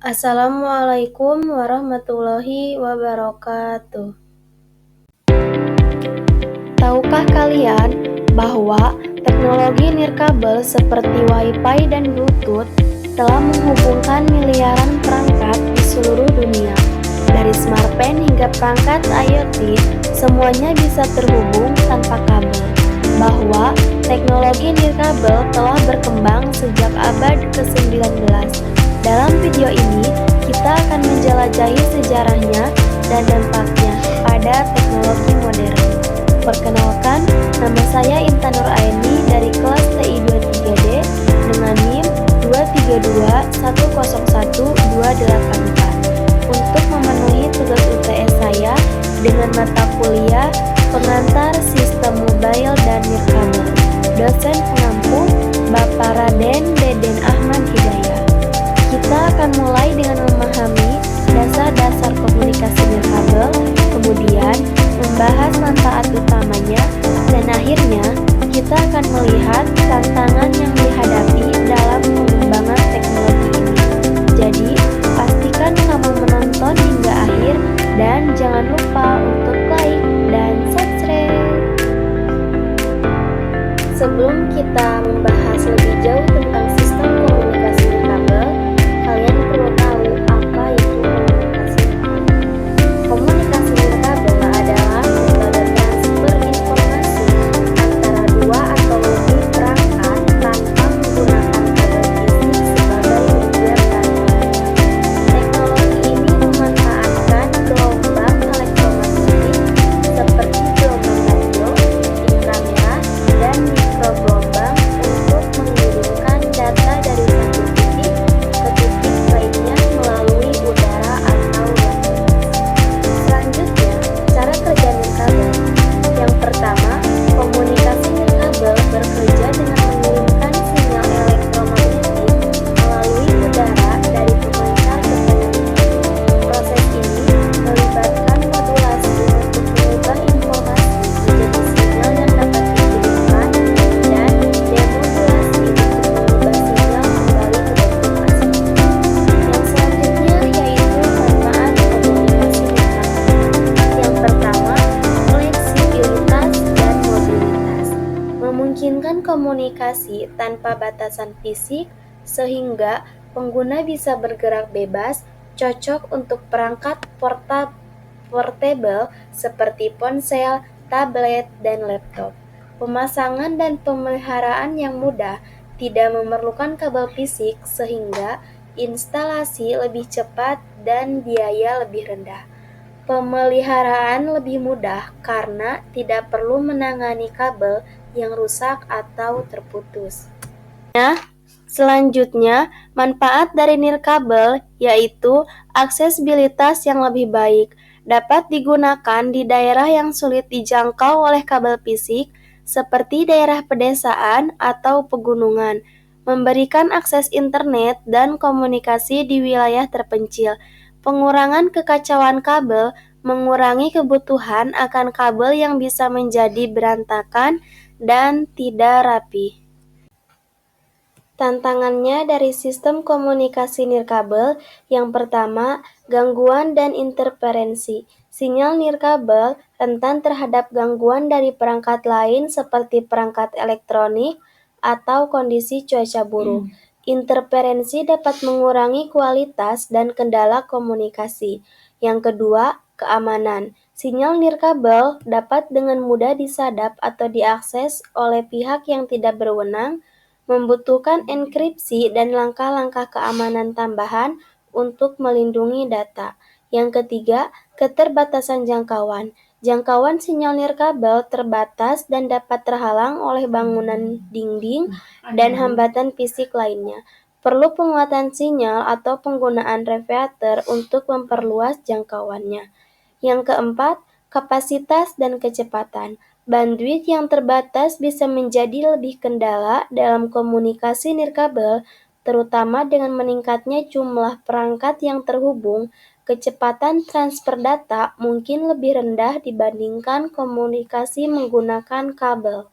Assalamualaikum warahmatullahi wabarakatuh. Tahukah kalian bahwa teknologi nirkabel seperti Wi-Fi dan Bluetooth telah menghubungkan miliaran perangkat di seluruh dunia? Dari smartphone hingga perangkat IoT, semuanya bisa terhubung tanpa kabel. Bahwa teknologi nirkabel telah berkembang sejak abad ke-19. Dalam video ini, kita akan menjelajahi sejarahnya dan dampaknya pada teknologi modern. Perkenalkan, nama saya Intan Nur Aini dari kelas TI 23D dengan NIM 232101284 untuk memenuhi tugas UTS saya dengan mata kuliah Pengantar Sistem Mobile dan Nirkabel. Dosen pengampu Bapak Raden Deden Ahmad Hidayah. Kita akan mulai dengan memahami dasar-dasar komunikasi nirkabel, kemudian membahas manfaat utamanya, dan akhirnya kita akan melihat tantangan yang dihadapi dalam pengembangan teknologi ini. Jadi, pastikan kamu menonton hingga akhir dan jangan lupa untuk like dan subscribe. Sebelum kita membahas lebih jauh tentang sistem komunikasi nirkabel, kalian perlu tahu apa itu komunikasi nirkabel. Komunikasi nirkabel adalah metode transfer informasi antara dua atau lebih perangkat tanpa menggunakan kabel fisik sebagai media transportasi. Teknologi ini memanfaatkan gelombang elektromagnetik seperti gelombang radio, inframerah, dan mikrogelombang untuk mengirimkan data dari satu titik ke titik lainnya melalui udara atau landas. Selanjutnya, cara kerja nirkabel. Yang pertama, komunikasi nirkabel bekerja dengan mengirimkan sinyal elektromagnetik melalui udara dari pemancar ke peneliti. Proses ini melibatkan modulasi untuk mengubah informasi menjadi sinyal yang dapat dikirimkan dan demodulasi untuk mengubah sinyal kembali ke bentuk aslinya. Yang selanjutnya yaitu manfaat komunikasi nirkabel. Yang pertama, fleksibilitas dan mobilitas. Memungkinkan komunikasi tanpa batasan fisik sehingga pengguna bisa bergerak bebas, cocok untuk perangkat portable seperti ponsel, tablet, dan laptop. Pemasangan dan pemeliharaan yang mudah, tidak memerlukan kabel fisik sehingga instalasi lebih cepat dan biaya lebih rendah. Pemeliharaan lebih mudah karena tidak perlu menangani kabel yang rusak atau terputus. Selanjutnya, manfaat dari nirkabel yaitu aksesibilitas yang lebih baik. Dapat digunakan di daerah yang sulit dijangkau oleh kabel fisik seperti daerah pedesaan atau pegunungan, memberikan akses internet dan komunikasi di wilayah terpencil. Pengurangan kekacauan kabel mengurangi kebutuhan akan kabel yang bisa menjadi berantakan dan tidak rapi. Tantangannya dari sistem komunikasi nirkabel, yang pertama, gangguan dan interferensi. Sinyal nirkabel rentan terhadap gangguan dari perangkat lain seperti perangkat elektronik atau kondisi cuaca buruk. Interferensi dapat mengurangi kualitas dan kendala komunikasi. Yang kedua, keamanan. Sinyal nirkabel dapat dengan mudah disadap atau diakses oleh pihak yang tidak berwenang, membutuhkan enkripsi dan langkah-langkah keamanan tambahan untuk melindungi data. Yang ketiga, keterbatasan jangkauan. Jangkauan sinyal nirkabel terbatas dan dapat terhalang oleh bangunan dinding dan hambatan fisik lainnya. Perlu penguatan sinyal atau penggunaan repeater untuk memperluas jangkauannya. Yang keempat, kapasitas dan kecepatan. Bandwidth yang terbatas bisa menjadi lebih kendala dalam komunikasi nirkabel, terutama dengan meningkatnya jumlah perangkat yang terhubung. Kecepatan transfer data mungkin lebih rendah dibandingkan komunikasi menggunakan kabel.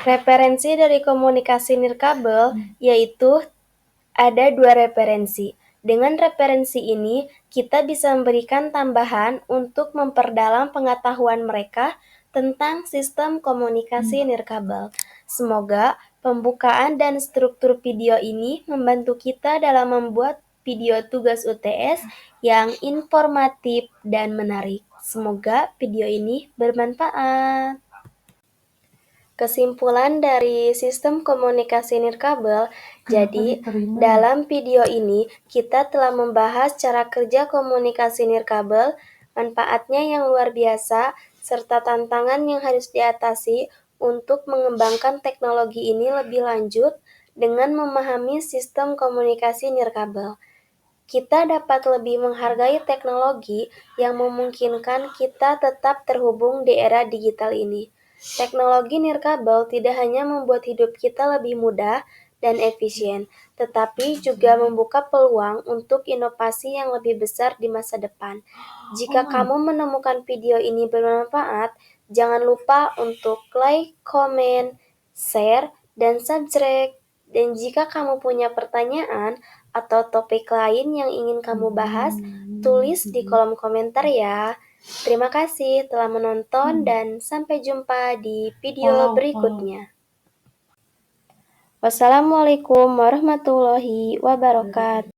Referensi dari komunikasi nirkabel yaitu Ada 2 referensi. Dengan referensi ini, kita bisa memberikan tambahan untuk memperdalam pengetahuan mereka tentang sistem komunikasi nirkabel. Semoga pembukaan dan struktur video ini membantu kita dalam membuat video tugas UTS yang informatif dan menarik. Semoga video ini bermanfaat. Kesimpulan dari sistem komunikasi nirkabel, jadi dalam video ini kita telah membahas cara kerja komunikasi nirkabel, manfaatnya yang luar biasa, serta tantangan yang harus diatasi untuk mengembangkan teknologi ini lebih lanjut dengan memahami sistem komunikasi nirkabel. Kita dapat lebih menghargai teknologi yang memungkinkan kita tetap terhubung di era digital ini. Teknologi nirkabel tidak hanya membuat hidup kita lebih mudah dan efisien, tetapi juga membuka peluang untuk inovasi yang lebih besar di masa depan. Jika kamu menemukan video ini bermanfaat, jangan lupa untuk like, komen, share, dan subscribe. Dan jika kamu punya pertanyaan atau topik lain yang ingin kamu bahas, tulis di kolom komentar ya. Terima kasih telah menonton dan sampai jumpa di video berikutnya. Wassalamualaikum warahmatullahi wabarakatuh.